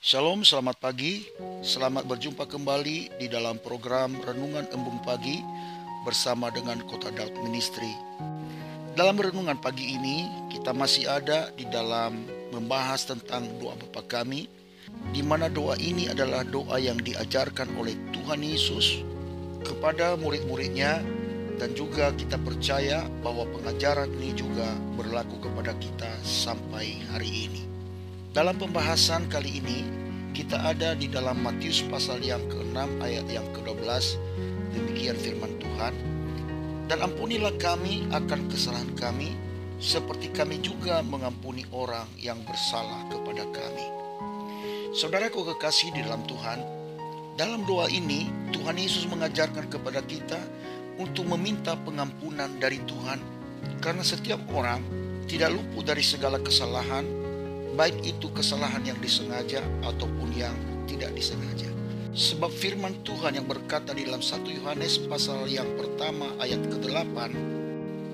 Shalom, selamat pagi. Selamat berjumpa kembali di dalam program Renungan Embun Pagi bersama dengan Kota Daud Ministry. Dalam renungan pagi ini, kita masih ada di dalam membahas tentang doa Bapa kami, di mana doa ini adalah doa yang diajarkan oleh Tuhan Yesus kepada murid-muridnya, dan juga kita percaya bahwa pengajaran ini juga berlaku kepada kita sampai hari ini. Dalam pembahasan kali ini, kita ada di dalam Matius pasal yang ke-6 ayat yang ke-12. Demikian firman Tuhan. Dan ampunilah kami akan kesalahan kami, seperti kami juga mengampuni orang yang bersalah kepada kami. Saudaraku kekasih di dalam Tuhan, dalam doa ini Tuhan Yesus mengajarkan kepada kita untuk meminta pengampunan dari Tuhan, karena setiap orang tidak luput dari segala kesalahan, baik itu kesalahan yang disengaja ataupun yang tidak disengaja. Sebab firman Tuhan yang berkata di dalam 1 Yohanes pasal yang pertama ayat ke-8,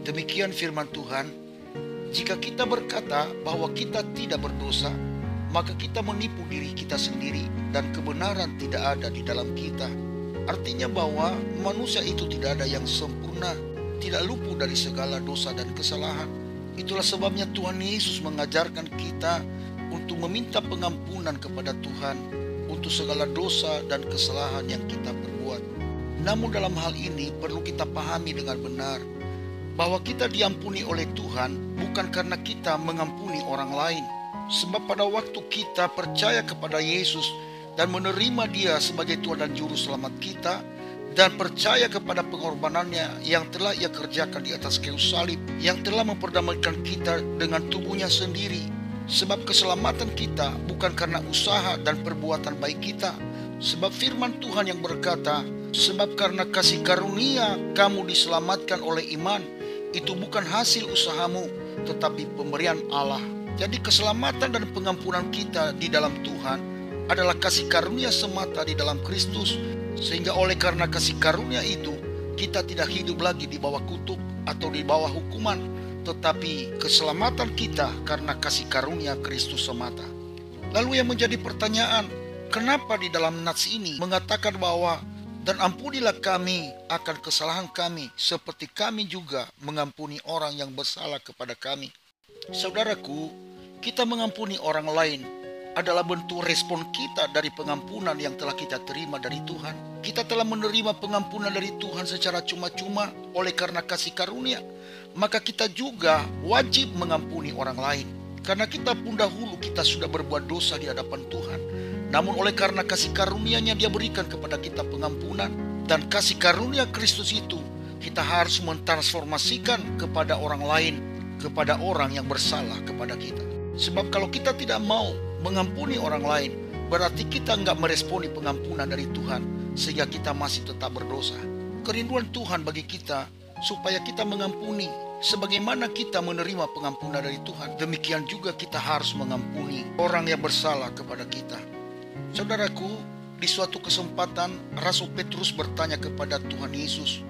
demikian firman Tuhan, jika kita berkata bahwa kita tidak berdosa, maka kita menipu diri kita sendiri dan kebenaran tidak ada di dalam kita. Artinya bahwa manusia itu tidak ada yang sempurna, tidak luput dari segala dosa dan kesalahan. Itulah sebabnya Tuhan Yesus mengajarkan kita untuk meminta pengampunan kepada Tuhan untuk segala dosa dan kesalahan yang kita perbuat. Namun dalam hal ini perlu kita pahami dengan benar bahwa kita diampuni oleh Tuhan bukan karena kita mengampuni orang lain. Sebab pada waktu kita percaya kepada Yesus dan menerima Dia sebagai Tuhan dan Juru Selamat kita, dan percaya kepada pengorbanannya yang telah Ia kerjakan di atas kayu salib, yang telah memperdamaikan kita dengan tubuhnya sendiri. Sebab keselamatan kita bukan karena usaha dan perbuatan baik kita. Sebab firman Tuhan yang berkata, sebab karena kasih karunia kamu diselamatkan oleh iman, itu bukan hasil usahamu, tetapi pemberian Allah. Jadi keselamatan dan pengampunan kita di dalam Tuhan adalah kasih karunia semata di dalam Kristus. Sehingga oleh karena kasih karunia itu, kita tidak hidup lagi di bawah kutuk atau di bawah hukuman, tetapi keselamatan kita karena kasih karunia Kristus semata. Lalu yang menjadi pertanyaan, kenapa di dalam nats ini mengatakan bahwa dan ampunilah kami akan kesalahan kami, seperti kami juga mengampuni orang yang bersalah kepada kami. Saudaraku, kita mengampuni orang lain adalah bentuk respon kita dari pengampunan yang telah kita terima dari Tuhan. Kita telah menerima pengampunan dari Tuhan secara cuma-cuma oleh karena kasih karunia. Maka kita juga wajib mengampuni orang lain. Karena kita pun dahulu kita sudah berbuat dosa di hadapan Tuhan. Namun oleh karena kasih karunia-Nya Dia berikan kepada kita pengampunan. Dan kasih karunia Kristus itu kita harus mentransformasikan kepada orang lain, kepada orang yang bersalah kepada kita. Sebab kalau kita tidak mau mengampuni orang lain, berarti kita enggak meresponi pengampunan dari Tuhan, sehingga kita masih tetap berdosa. Kerinduan Tuhan bagi kita supaya kita mengampuni, sebagaimana kita menerima pengampunan dari Tuhan, demikian juga kita harus mengampuni orang yang bersalah kepada kita. Saudaraku, di suatu kesempatan Rasul Petrus bertanya kepada Tuhan Yesus,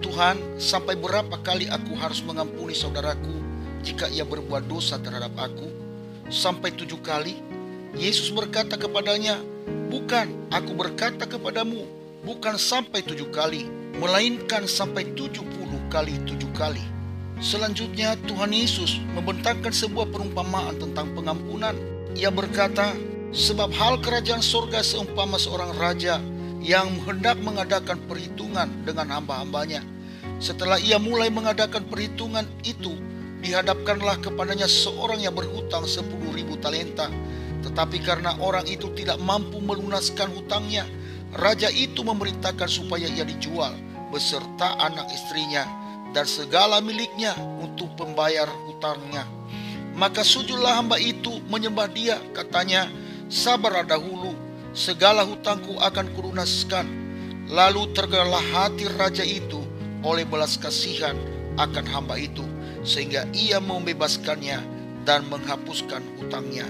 Tuhan, sampai berapa kali aku harus mengampuni saudaraku jika ia berbuat dosa terhadap aku? Sampai 7 kali? Yesus berkata kepadanya, bukan, aku berkata kepadamu, bukan sampai 7 kali, melainkan sampai 70 kali 7 kali. Selanjutnya Tuhan Yesus membentangkan sebuah perumpamaan tentang pengampunan. Ia berkata, sebab hal kerajaan sorga seumpama seorang raja yang hendak mengadakan perhitungan dengan hamba-hambanya. Setelah ia mulai mengadakan perhitungan itu, dihadapkanlah kepadanya seorang yang berhutang 10.000 talenta. Tetapi karena orang itu tidak mampu melunaskan hutangnya, raja itu memerintahkan supaya ia dijual beserta anak istrinya dan segala miliknya untuk pembayar hutangnya. Maka sujudlah hamba itu menyembah dia, katanya, sabarlah dahulu, segala hutangku akan kulunaskan. Lalu tergeraklah hati raja itu oleh belas kasihan akan hamba itu, sehingga ia membebaskannya dan menghapuskan hutangnya.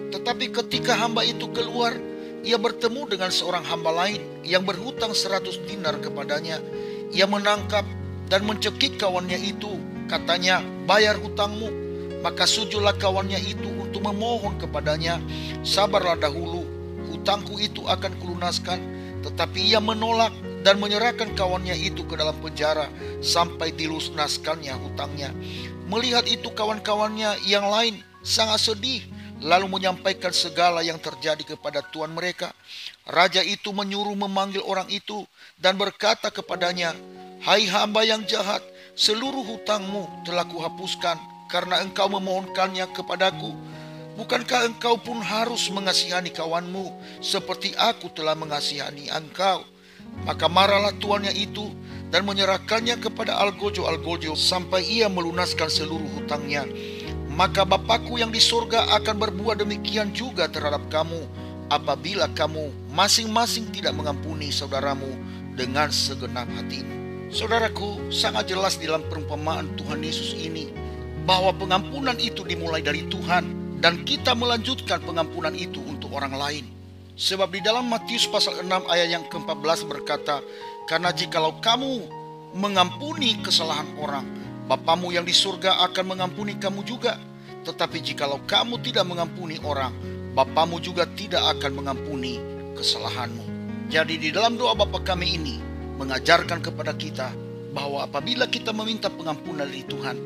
Tetapi ketika hamba itu keluar, ia bertemu dengan seorang hamba lain yang berhutang 100 dinar kepadanya. Ia menangkap dan mencekik kawannya itu, katanya, bayar hutangmu. Maka sujudlah kawannya itu untuk memohon kepadanya, sabarlah dahulu, hutangku itu akan kulunaskan. Tetapi ia menolak dan menyerahkan kawannya itu ke dalam penjara sampai dilunaskannya hutangnya. Melihat itu kawan-kawannya yang lain sangat sedih, lalu menyampaikan segala yang terjadi kepada tuan mereka. Raja itu menyuruh memanggil orang itu dan berkata kepadanya, "Hai hamba yang jahat, seluruh hutangmu telah kuhapuskan karena engkau memohonkannya kepadaku. Bukankah engkau pun harus mengasihani kawanmu seperti aku telah mengasihani engkau?" Maka marahlah tuannya itu dan menyerahkannya kepada algojo-algojo sampai ia melunaskan seluruh hutangnya. Maka Bapakku yang di surga akan berbuat demikian juga terhadap kamu, apabila kamu masing-masing tidak mengampuni saudaramu dengan segenap hatimu. Saudaraku, sangat jelas dalam perumpamaan Tuhan Yesus ini bahwa pengampunan itu dimulai dari Tuhan, dan kita melanjutkan pengampunan itu untuk orang lain. Sebab di dalam Matius pasal 6 ayat yang ke-14 berkata, "Karena jikalau kamu mengampuni kesalahan orang, Bapamu yang di surga akan mengampuni kamu juga. Tetapi jikalau kamu tidak mengampuni orang, Bapamu juga tidak akan mengampuni kesalahanmu." Jadi di dalam doa Bapa kami ini mengajarkan kepada kita bahwa apabila kita meminta pengampunan dari Tuhan,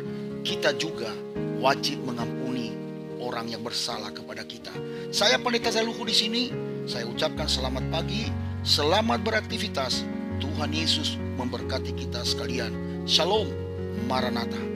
kita juga wajib mengampuni orang yang bersalah kepada kita. Saya Pendeta Zaluhu di sini. Saya ucapkan selamat pagi, selamat beraktivitas. Tuhan Yesus memberkati kita sekalian. Shalom, Maranatha.